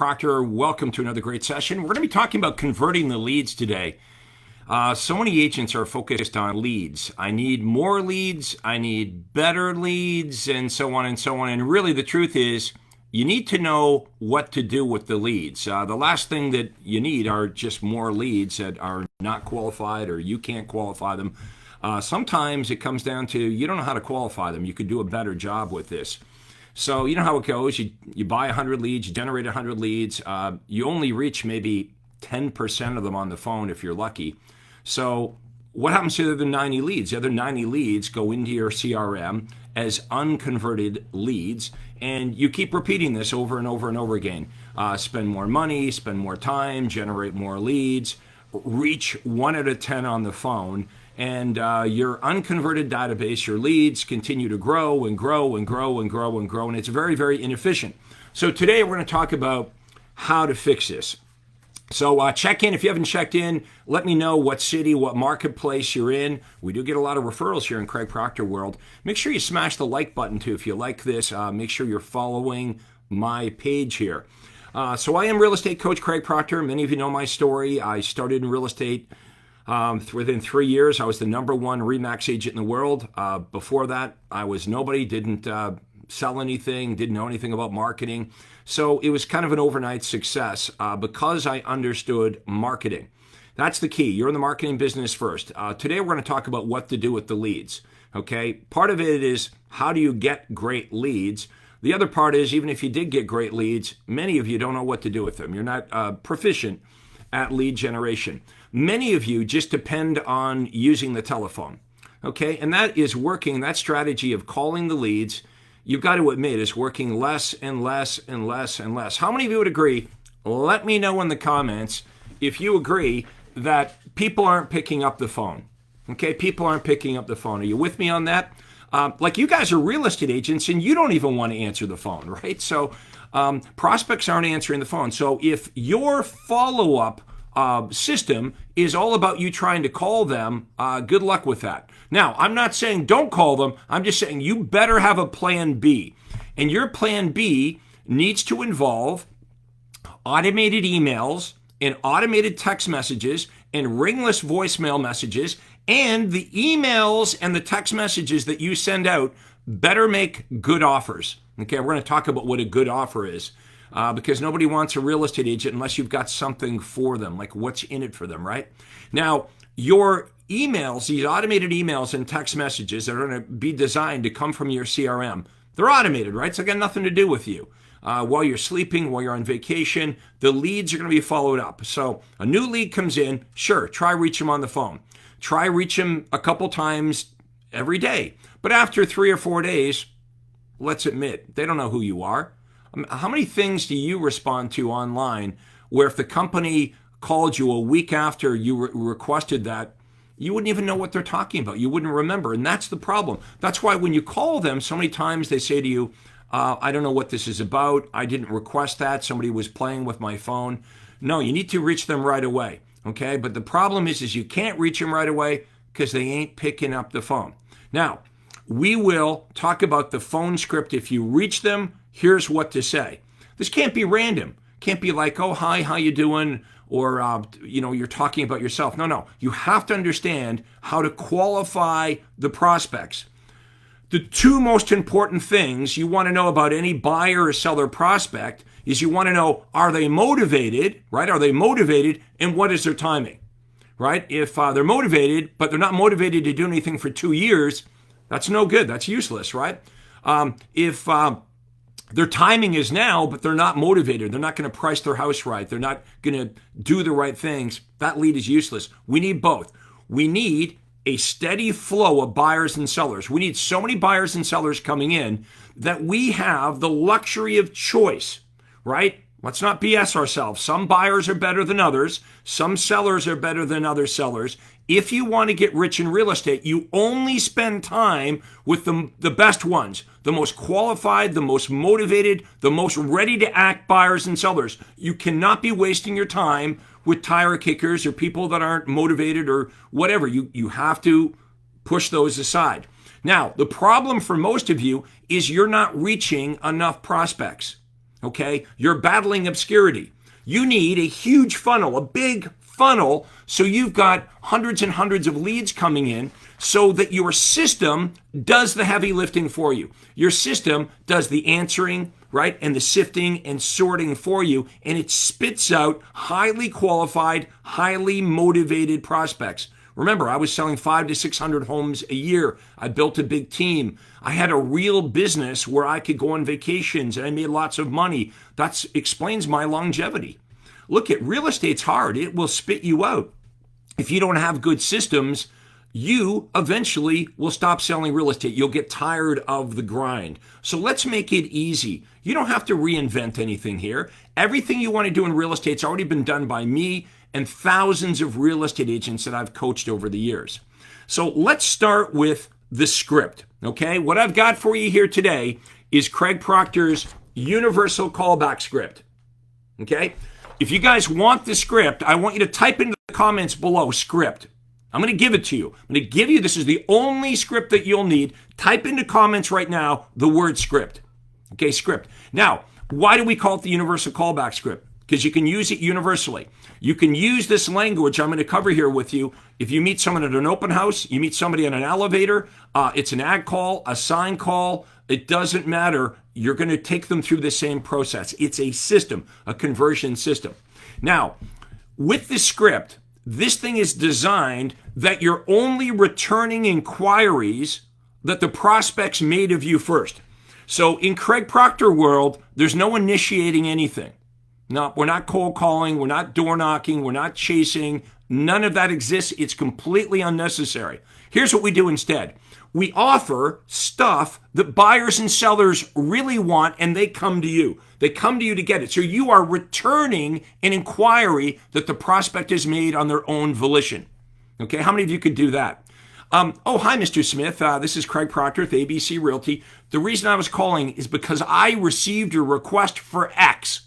Proctor. Welcome to another great session. We're going to be talking about converting the leads today. So many agents are focused on leads. I need more leads, I need better leads, and so on and so on. And really the truth is you need to know what to do with the leads. The last thing that you need are just more leads that are not qualified or you can't qualify them. Sometimes it comes down to you don't know how to qualify them. You could do a better job with this. So you know how it goes. You buy 100 leads, you generate 100 leads. You only reach maybe 10% of them on the phone if you're lucky. So what happens to the other 90 leads? The other 90 leads go into your CRM as unconverted leads, and you keep repeating this over and over and over again. Spend more money, spend more time, generate more leads, reach 1 out of 10 on the phone, and your unconverted database, your leads continue to grow and grow and grow and grow and grow, and it's very, very inefficient. So today we're going to talk about how to fix this. So check in. If you haven't checked in, let me know what city, what marketplace you're in. We do get a lot of referrals here in Craig Proctor world. Make sure you smash the like button too if you like this. Make sure you're following my page here. So I am real estate coach Craig Proctor. Many of you know my story. I started in real estate within 3 years. I was the #1 RE/MAX agent in the world. Before that, I was nobody, didn't sell anything, didn't know anything about marketing. So it was kind of an overnight success because I understood marketing. That's the key. You're in the marketing business first. Today we're going to talk about what to do with the leads. Okay, part of it is how do you get great leads? The other part is even if you did get great leads, many of you don't know what to do with them. You're not proficient at lead generation. Many of you just depend on using the telephone. Okay, and that is working. That strategy of calling the leads, you've got to admit, is working less and less and less and less. How many of you would agree? Let me know in the comments if you agree that people aren't picking up the phone. Okay, people aren't picking up the phone. Are you with me on that? Like you guys are real estate agents and you don't even want to answer the phone, right? So prospects aren't answering the phone. So if your follow-up system is all about you trying to call them, good luck with that. Now, I'm not saying don't call them. I'm just saying you better have a plan B. And your plan B needs to involve automated emails and automated text messages and ringless voicemail messages. And the emails and the text messages that you send out better make good offers. Okay, we're going to talk about what a good offer is. Because nobody wants a real estate agent unless you've got something for them, like what's in it for them, right? Now, your emails, these automated emails and text messages that are going to be designed to come from your CRM, they're automated, right? So they got nothing to do with you. While you're sleeping, while you're on vacation, the leads are going to be followed up. So a new lead comes in, sure, try reach them on the phone. Try reach them a couple times every day. But after 3 or 4 days, let's admit, they don't know who you are. How many things do you respond to online where if the company called you a week after you requested that, you wouldn't even know what they're talking about. You wouldn't remember. And that's the problem. That's why when you call them, so many times they say to you, I don't know what this is about. I didn't request that. Somebody was playing with my phone. No, you need to reach them right away. Okay. But the problem is you can't reach them right away because they ain't picking up the phone. Now, we will talk about the phone script. If you reach them, here's what to say. This can't be random. Can't be like, oh, hi, how you doing? Or, you're talking about yourself. No. You have to understand how to qualify the prospects. The 2 most important things you want to know about any buyer or seller prospect is you want to know, are they motivated, right? Are they motivated? And what is their timing, right? If they're motivated, but they're not motivated to do anything for 2 years, that's no good. That's useless, right? If their timing is now, but they're not motivated, they're not going to price their house right, they're not going to do the right things, that lead is useless. We need both. We need a steady flow of buyers and sellers. We need so many buyers and sellers coming in that we have the luxury of choice, right? Let's not BS ourselves. Some buyers are better than others. Some sellers are better than other sellers. If you want to get rich in real estate, you only spend time with the best ones, the most qualified, the most motivated, the most ready to act buyers and sellers. You cannot be wasting your time with tire kickers or people that aren't motivated or whatever. You have to push those aside. Now, the problem for most of you is you're not reaching enough prospects. Okay? You're battling obscurity. You need a huge funnel, a big funnel, so you've got hundreds and hundreds of leads coming in so that your system does the heavy lifting for you. Your system does the answering, right, and the sifting and sorting for you, and it spits out highly qualified, highly motivated prospects. Remember, I was selling 500 to 600 homes a year. I built a big team. I had a real business where I could go on vacations and I made lots of money. That explains my longevity. Look, real estate's hard. It will spit you out. If you don't have good systems, you eventually will stop selling real estate. You'll get tired of the grind. So let's make it easy. You don't have to reinvent anything here. Everything you want to do in real estate's already been done by me and thousands of real estate agents that I've coached over the years. So let's start with the script, okay? What I've got for you here today is Craig Proctor's universal callback script, okay? If you guys want the script, I want you to type into the comments below, script. I'm going to give it to you. I'm going to give you, this is the only script that you'll need. Type into comments right now the word script, okay, script. Now, why do we call it the universal callback script? Because you can use it universally. You can use this language I'm going to cover here with you. If you meet someone at an open house, you meet somebody on an elevator, it's an ag call, a sign call, it doesn't matter. You're going to take them through the same process. It's a system, a conversion system. Now, with the script, this thing is designed that you're only returning inquiries that the prospects made of you first. So in Craig Proctor world, there's no initiating anything. No, we're not cold calling, we're not door knocking, we're not chasing. None of that exists. It's completely unnecessary. Here's what we do instead. We offer stuff that buyers and sellers really want, and they come to you. They come to you to get it. So you are returning an inquiry that the prospect has made on their own volition. Okay, how many of you could do that? Oh, hi, Mr. Smith. This is Craig Proctor with ABC Realty. The reason I was calling is because I received your request for X.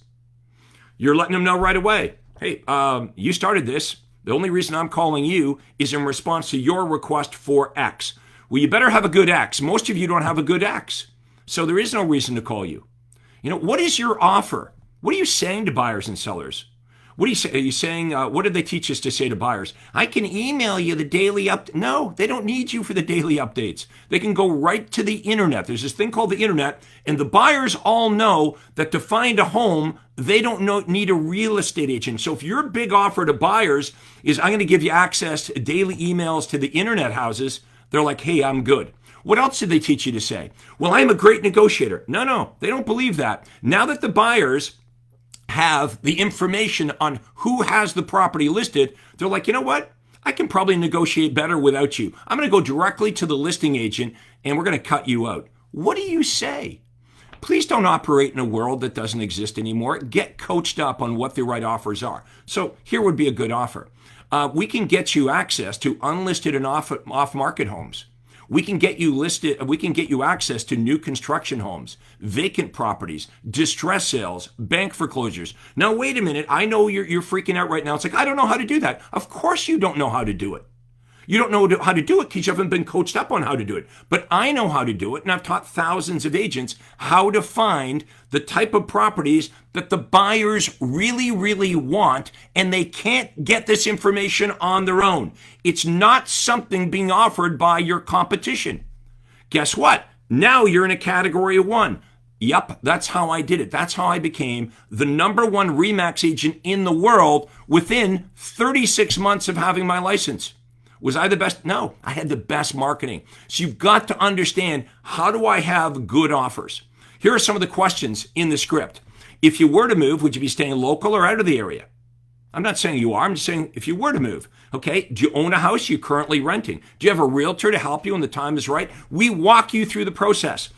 You're letting them know right away. Hey, you started this. The only reason I'm calling you is in response to your request for X. Well, you better have a good X. Most of you don't have a good X. So there is no reason to call you. You know, what is your offer? What are you saying to buyers and sellers? What are you saying? Are you saying, what did they teach us to say to buyers? I can email you the daily update. No, they don't need you for the daily updates. They can go right to the internet. There's this thing called the internet, and the buyers all know that to find a home, they don't need a real estate agent. So if your big offer to buyers is, I'm going to give you access to daily emails to the internet houses, they're like, hey, I'm good. What else did they teach you to say? Well, I'm a great negotiator. No, they don't believe that. Now that the buyers have the information on who has the property listed, they're like, you know what? I can probably negotiate better without you. I'm going to go directly to the listing agent and we're going to cut you out. What do you say? Please don't operate in a world that doesn't exist anymore. Get coached up on what the right offers are. So here would be a good offer. We can get you access to unlisted and off-market homes. We can get you listed. We can get you access to new construction homes, vacant properties, distress sales, bank foreclosures. Now, wait a minute. I know you're freaking out right now. It's like, I don't know how to do that. Of course you don't know how to do it. You don't know how to do it because you haven't been coached up on how to do it. But I know how to do it, and I've taught thousands of agents how to find the type of properties that the buyers really, really want, and they can't get this information on their own. It's not something being offered by your competition. Guess what? Now you're in a category of one. Yep, that's how I did it. That's how I became the #1 RE/MAX agent in the world within 36 months of having my license. Was I the best? No, I had the best marketing. So you've got to understand, how do I have good offers? Here are some of the questions in the script. If you were to move, would you be staying local or out of the area? I'm not saying you are. I'm just saying if you were to move. Okay, do you own a house you're currently renting? Do you have a realtor to help you when the time is right? We walk you through the process.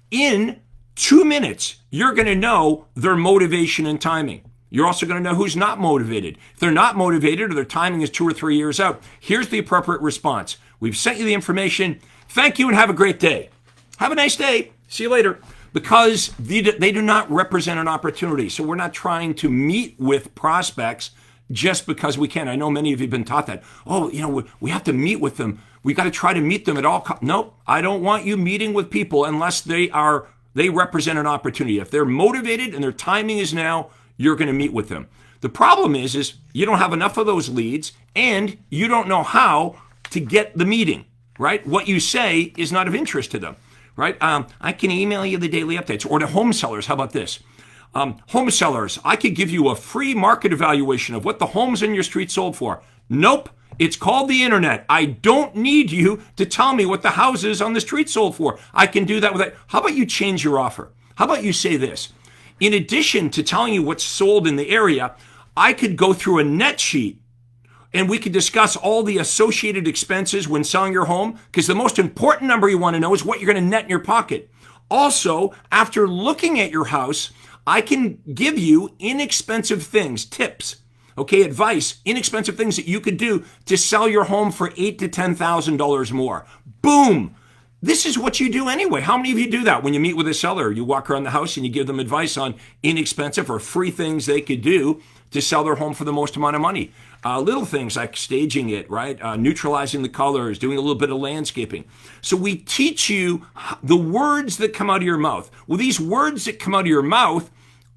In 2 minutes, you're going to know their motivation and timing. You're also going to know who's not motivated. If they're not motivated or their timing is 2 or 3 years out, here's the appropriate response. We've sent you the information. Thank you and have a great day. Have a nice day. See you later. Because they do not represent an opportunity. So we're not trying to meet with prospects just because we can. I know many of you have been taught that. Oh, we have to meet with them. We got to try to meet them at all costs. Nope, I don't want you meeting with people unless they are They represent an opportunity. If they're motivated and their timing is now, you're going to meet with them. The problem is you don't have enough of those leads and you don't know how to get the meeting, right? What you say is not of interest to them, right? I can email you the daily updates. Or to home sellers, how about this? Home sellers, I could give you a free market evaluation of what the homes in your street sold for. Nope. It's called the internet. I don't need you to tell me what the houses on the street sold for. I can do that with that. How about you change your offer? How about you say this? In addition to telling you what's sold in the area, I could go through a net sheet and we could discuss all the associated expenses when selling your home, because the most important number you want to know is what you're going to net in your pocket. Also, after looking at your house, I can give you inexpensive things, tips, okay, advice, inexpensive things that you could do to sell your home for $8,000 to $10,000 more. Boom. This is what you do anyway. How many of you do that when you meet with a seller? You walk around the house and you give them advice on inexpensive or free things they could do to sell their home for the most amount of money. Little things like staging it, right? Neutralizing the colors, doing a little bit of landscaping. So we teach you the words that come out of your mouth. Well, these words that come out of your mouth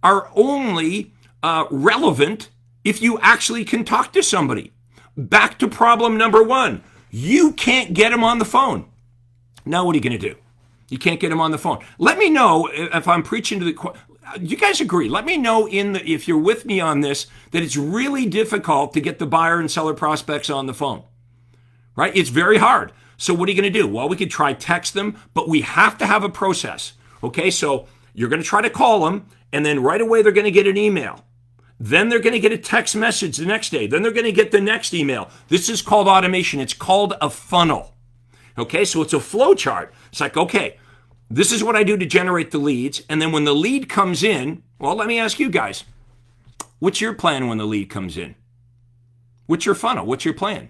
are only relevant if you actually can talk to somebody. Back to problem number one. You can't get them on the phone. Now what are you going to do? You can't get them on the phone. Let me know if I'm preaching to the... You guys agree? Let me know if you're with me on this, that it's really difficult to get the buyer and seller prospects on the phone, right? It's very hard. So what are you going to do? Well, we could try text them, but we have to have a process. Okay, so you're going to try to call them, and then right away they're going to get an email. Then they're going to get a text message the next day. Then they're going to get the next email. This is called automation. It's called a funnel. Okay, so it's a flow chart. It's like, okay, this is what I do to generate the leads. And then when the lead comes in, well, let me ask you guys, what's your plan when the lead comes in? What's your funnel? What's your plan?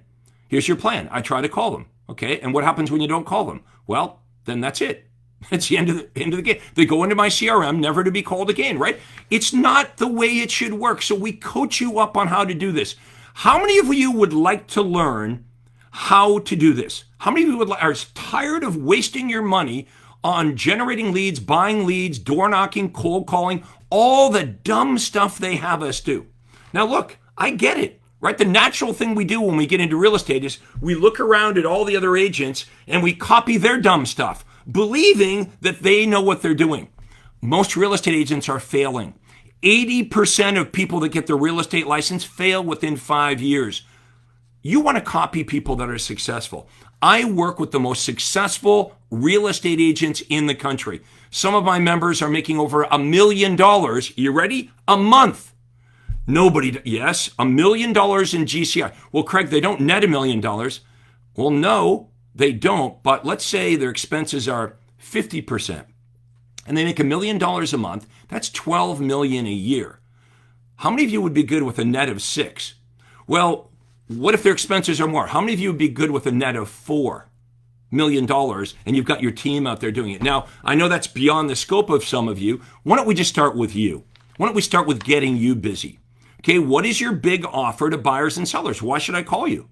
Here's your plan. I try to call them. Okay, and what happens when you don't call them? Well, then that's it. It's the end of the game. They go into my CRM, never to be called again, right? It's not the way it should work. So we coach you up on how to do this. How many of you would like to learn how to do this? How many of you are tired of wasting your money on generating leads, buying leads, door knocking, cold calling, all the dumb stuff they have us do? Now look, I get it, right? The natural thing we do when we get into real estate is we look around at all the other agents and we copy their dumb stuff, believing that they know what they're doing. Most real estate agents are failing. 80% of people that get their real estate license fail within 5 years. You want to copy people that are successful. I work with the most successful real estate agents in the country. Some of my members are making over $1 million. You ready? A month. Nobody, yes, $1 million in GCI. Well, Craig, they don't net $1 million. Well, no, they don't. But let's say their expenses are 50%. And they make $1 million a month. That's $12 million a year. How many of you would be good with a net of 6? Well, what if their expenses are more? How many of you would be good with a net of $4 million and you've got your team out there doing it? Now, I know that's beyond the scope of some of you. Why don't we just start with you? Why don't we start with getting you busy? Okay, what is your big offer to buyers and sellers? Why should I call you?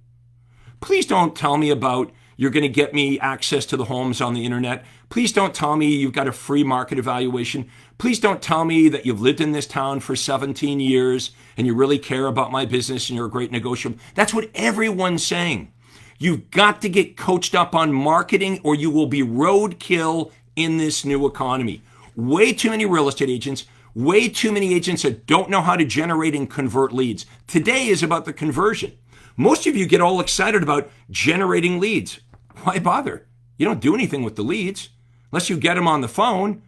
Please don't tell me about you're going to get me access to the homes on the internet. Please don't tell me you've got a free market evaluation. Please don't tell me that you've lived in this town for 17 years and you really care about my business and you're a great negotiator. That's what everyone's saying. You've got to get coached up on marketing or you will be roadkill in this new economy. Way too many real estate agents, way too many agents that don't know how to generate and convert leads. Today is about the conversion. Most of you get all excited about generating leads. Why bother? You don't do anything with the leads. Unless you get them on the phone,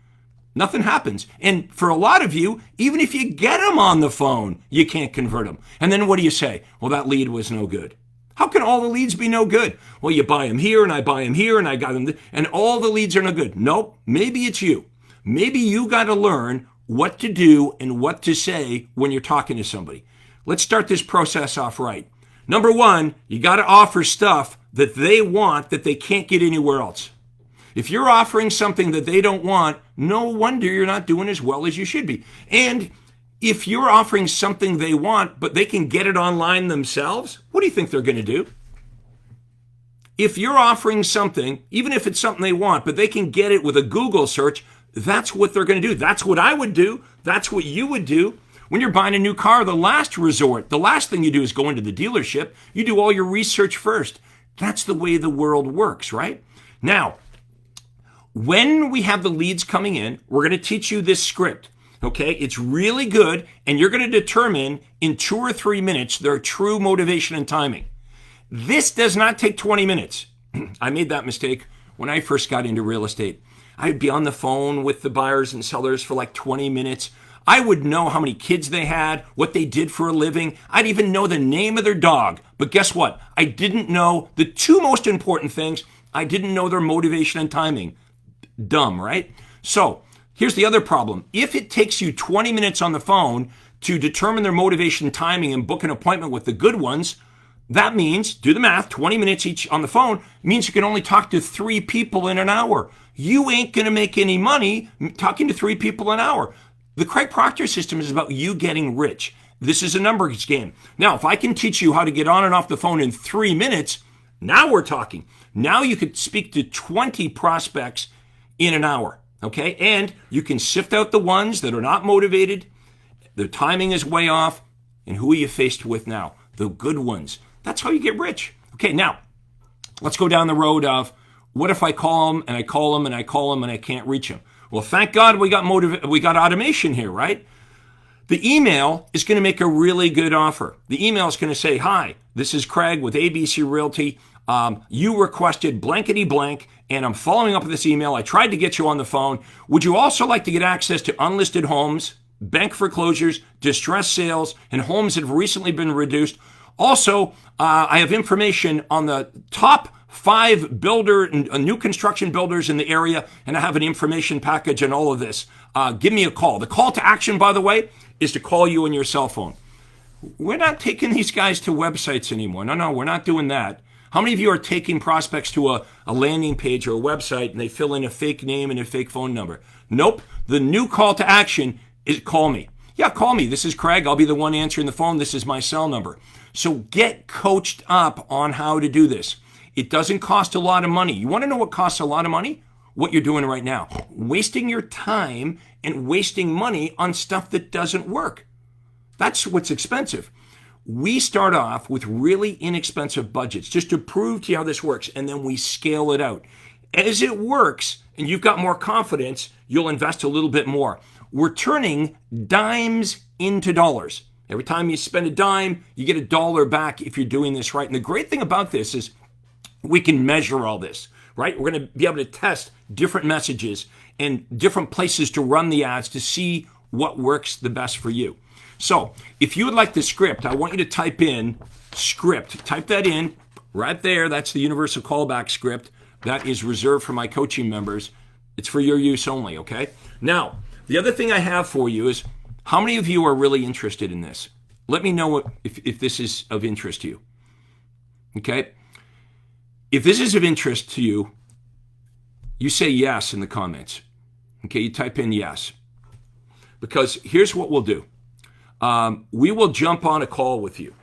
nothing happens. And for a lot of you, even if you get them on the phone, you can't convert them. And then what do you say? Well, that lead was no good. How can all the leads be no good? Well, you buy them here and I buy them here and I got them, and all the leads are no good. Nope, maybe it's you. Maybe you got to learn what to do and what to say when you're talking to somebody. Let's start this process off right. Number one, you got to offer stuff that they want that they can't get anywhere else. If you're offering something that they don't want, no wonder you're not doing as well as you should be. And if you're offering something they want, but they can get it online themselves, what do you think they're going to do? If you're offering something, even if it's something they want, but they can get it with a Google search, That's what they're going to do. That's what I would do. That's what you would do. When you're buying a new car, the last resort, the last thing you do is go into the dealership. You do all your research first. That's the way the world works, right? Now, when we have the leads coming in, we're going to teach you this script. Okay, it's really good, and you're going to determine in 2 or 3 minutes their true motivation and timing. This does not take 20 minutes. I made that mistake when I first got into real estate. I'd be on the phone with the buyers and sellers for like 20 minutes. I would know how many kids they had, what they did for a living. I'd even know the name of their dog. But guess what? I didn't know the 2 most important things. I didn't know their motivation and timing. Dumb, right? So here's the other problem. If it takes you 20 minutes on the phone to determine their motivation, timing, and book an appointment with the good ones, that means, do the math, 20 minutes each on the phone means you can only talk to 3 people in an hour. You ain't going to make any money talking to 3 people an hour. The Craig Proctor system is about you getting rich. This is a numbers game. Now, if I can teach you how to get on and off the phone in 3 minutes, now we're talking. Now you could speak to 20 prospects in an hour. Okay, and you can sift out the ones that are not motivated, their timing is way off, and who are you faced with now? The good ones. That's how you get rich. Okay, now, let's go down the road of, what if I call them, and I call them, and I call them, and I can't reach them? Well, thank God we got automation here, right? The email is going to make a really good offer. The email is going to say, hi, this is Craig with ABC Realty. You requested blankety blank, and I'm following up with this email. I tried to get you on the phone. Would you also like to get access to unlisted homes, bank foreclosures, distressed sales, and homes that have recently been reduced? Also, I have information on the top 5 new construction builders in the area, and I have an information package on all of this. Give me a call. The call to action, by the way, is to call you on your cell phone. We're not taking these guys to websites anymore. No, we're not doing that. How many of you are taking prospects to a landing page or a website and they fill in a fake name and a fake phone number? Nope. The new call to action is call me. Yeah, call me. This is Craig. I'll be the one answering the phone. This is my cell number. So get coached up on how to do this. It doesn't cost a lot of money. You want to know what costs a lot of money? What you're doing right now. Wasting your time and wasting money on stuff that doesn't work. That's what's expensive. We start off with really inexpensive budgets just to prove to you how this works, and then we scale it out. As it works and you've got more confidence, you'll invest a little bit more. We're turning dimes into dollars. Every time you spend a dime, you get $1 back if you're doing this right. And the great thing about this is we can measure all this, right? We're going to be able to test different messages and different places to run the ads to see what works the best for you. So if you would like the script, I want you to type in script. Type that in right there. That's the universal callback script. That is reserved for my coaching members. It's for your use only, okay? Now, the other thing I have for you is, how many of you are really interested in this? Let me know if this is of interest to you, okay? If this is of interest to you, you say yes in the comments, okay? You type in yes. Because here's what we'll do. We will jump on a call with you.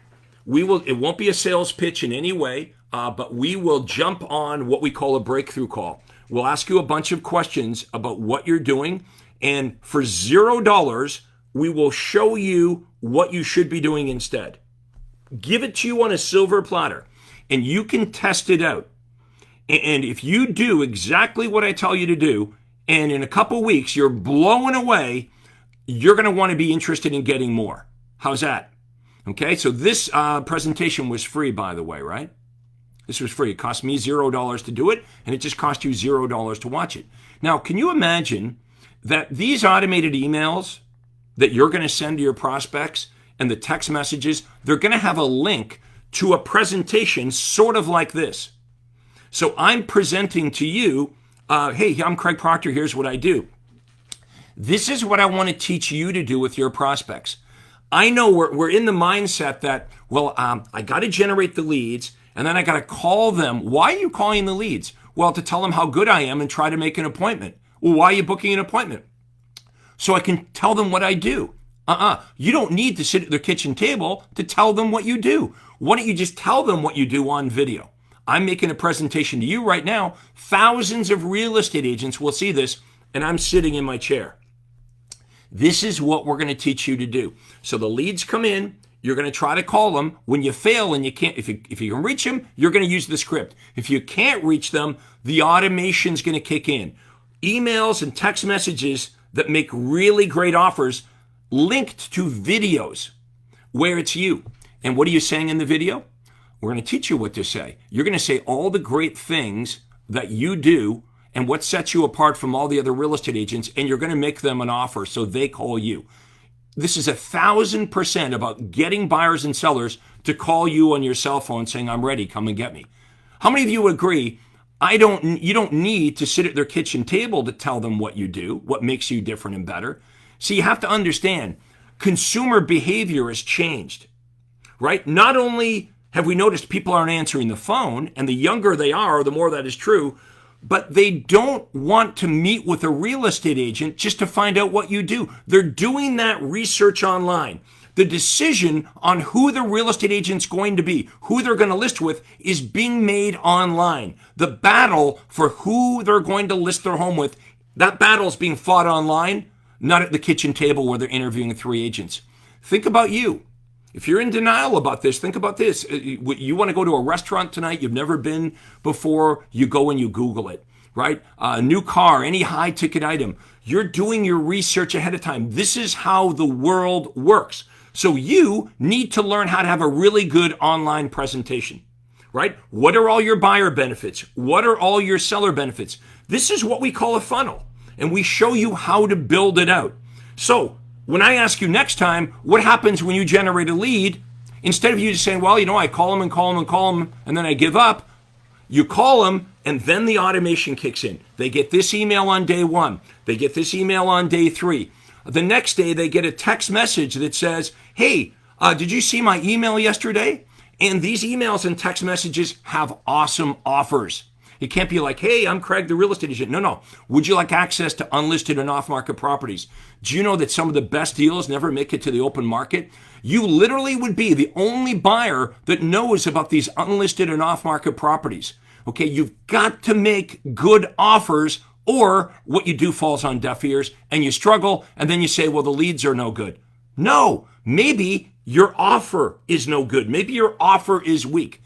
It won't be a sales pitch in any way, but we will jump on what we call a breakthrough call. We'll ask you a bunch of questions about what you're doing, and for $0, we will show you what you should be doing instead. Give it to you on a silver platter, and you can test it out. And if you do exactly what I tell you to do, and in a couple weeks you're blown away, you're going to want to be interested in getting more. How's that? Okay, so this presentation was free, by the way, right? This was free. It cost me $0 to do it, and it just cost you $0 to watch it. Now, can you imagine that these automated emails that you're going to send to your prospects and the text messages, they're going to have a link to a presentation sort of like this. So I'm presenting to you, hey, I'm Craig Proctor, here's what I do. This is what I want to teach you to do with your prospects. I know we're in the mindset that, well, I got to generate the leads, and then I got to call them. Why are you calling the leads? Well, to tell them how good I am and try to make an appointment. Well, why are you booking an appointment? So I can tell them what I do. You don't need to sit at their kitchen table to tell them what you do. Why don't you just tell them what you do on video? I'm making a presentation to you right now. Thousands of real estate agents will see this. and I'm sitting in my chair. This is what we're going to teach you to do. So the leads come in, you're going to try to call them. When you fail and you can't, if you can reach them, you're going to use the script. If you can't reach them, the automation's going to kick in. Emails and text messages that make really great offers linked to videos where it's you. And what are you saying in the video? We're going to teach you what to say. You're going to say all the great things that you do and what sets you apart from all the other real estate agents, and you're going to make them an offer so they call you. This is 1,000% about getting buyers and sellers to call you on your cell phone saying, I'm ready, come and get me. How many of you agree you don't need to sit at their kitchen table to tell them what you do, what makes you different and better? See, you have to understand, consumer behavior has changed, right? Not only have we noticed people aren't answering the phone, and the younger they are, the more that is true, but they don't want to meet with a real estate agent just to find out what you do. They're doing that research online. The decision on who the real estate agent's going to be, who they're going to list with, is being made online. The battle for who they're going to list their home with, that battle is being fought online, not at the kitchen table where they're interviewing 3 agents. Think about you. If you're in denial about this, think about this. You want to go to a restaurant tonight you've never been before, you go and you Google it, right? A new car, any high ticket item. You're doing your research ahead of time. This is how the world works. So you need to learn how to have a really good online presentation, right? What are all your buyer benefits? What are all your seller benefits? This is what we call a funnel, and we show you how to build it out. So when I ask you next time, what happens when you generate a lead, instead of you just saying, well, I call them and call them and call them, and then I give up, you call them, and then the automation kicks in. They get this email on day 1. They get this email on day 3. The next day, they get a text message that says, hey, did you see my email yesterday? And these emails and text messages have awesome offers. It can't be like, hey, I'm Craig, the real estate agent. No. Would you like access to unlisted and off-market properties? Do you know that some of the best deals never make it to the open market? You literally would be the only buyer that knows about these unlisted and off-market properties. Okay, you've got to make good offers, or what you do falls on deaf ears and you struggle, and then you say, well, the leads are no good. No, maybe your offer is no good. Maybe your offer is weak.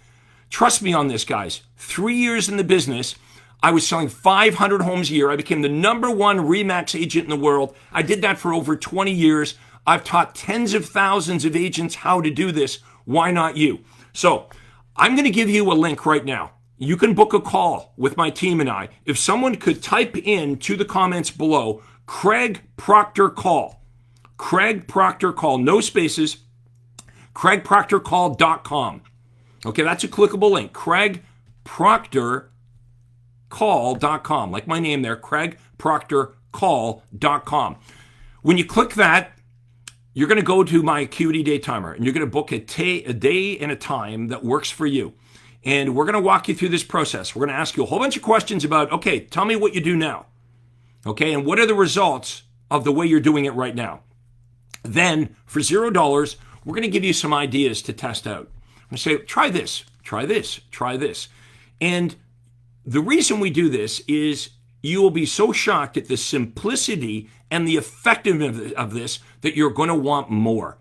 Trust me on this, guys. 3 years in the business, I was selling 500 homes a year. I became the #1 RE/MAX agent in the world. I did that for over 20 years. I've taught tens of thousands of agents how to do this. Why not you? So I'm going to give you a link right now. You can book a call with my team and I. If someone could type in to the comments below, Craig Proctor call. Craig Proctor call, no spaces, CraigProctorCall.com. Okay, that's a clickable link. CraigProctorCall.com, like my name there, CraigProctorCall.com. When you click that, you're going to go to my Acuity Day Timer, and you're going to book a day and a time that works for you. And we're going to walk you through this process. We're going to ask you a whole bunch of questions about, okay, tell me what you do now. Okay, and what are the results of the way you're doing it right now? Then, for $0, we're going to give you some ideas to test out. I'm going to say, try this, try this, try this. And the reason we do this is you will be so shocked at the simplicity and the effectiveness of this that you're going to want more.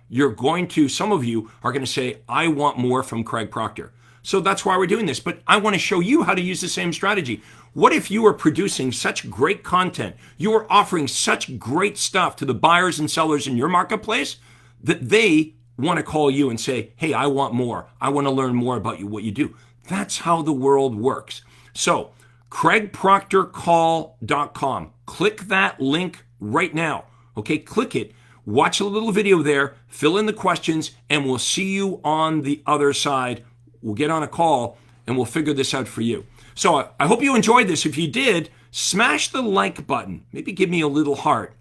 Some of you are going to say, I want more from Craig Proctor. So that's why we're doing this. But I want to show you how to use the same strategy. What if you were producing such great content, you were offering such great stuff to the buyers and sellers in your marketplace that they want to call you and say, hey, I want more. I want to learn more about you, what you do. That's how the world works. So CraigProctorCall.com. Click that link right now. Okay, click it. Watch a little video there, fill in the questions, and we'll see you on the other side. We'll get on a call and we'll figure this out for you. So I hope you enjoyed this. If you did, smash the like button. Maybe give me a little heart.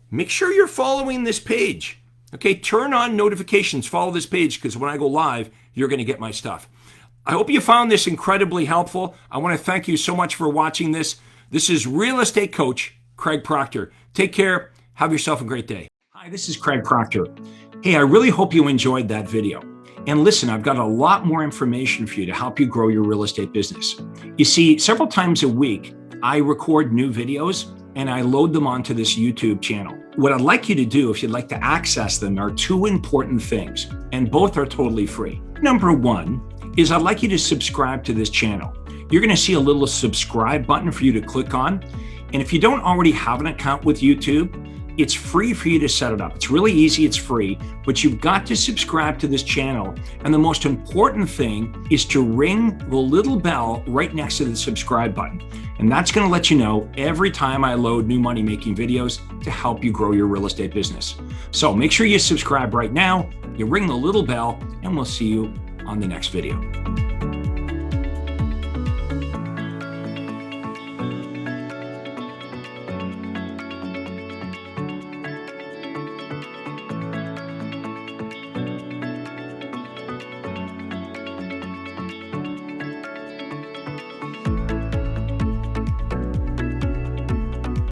Make sure you're following this page. Okay, turn on notifications, follow this page, because when I go live, you're going to get my stuff. I hope you found this incredibly helpful. I want to thank you so much for watching this. This is Real Estate Coach Craig Proctor. Take care. Have yourself a great day. Hi, this is Craig Proctor. Hey, I really hope you enjoyed that video. And listen, I've got a lot more information for you to help you grow your real estate business. You see, several times a week, I record new videos and I load them onto this YouTube channel. What I'd like you to do, if you'd like to access them, are two important things, and both are totally free. Number one is I'd like you to subscribe to this channel. You're going to see a little subscribe button for you to click on. And if you don't already have an account with YouTube, it's free for you to set it up. It's really easy, it's free, but you've got to subscribe to this channel. And the most important thing is to ring the little bell right next to the subscribe button. And that's going to let you know every time I load new money-making videos to help you grow your real estate business. So make sure you subscribe right now, you ring the little bell, and we'll see you on the next video.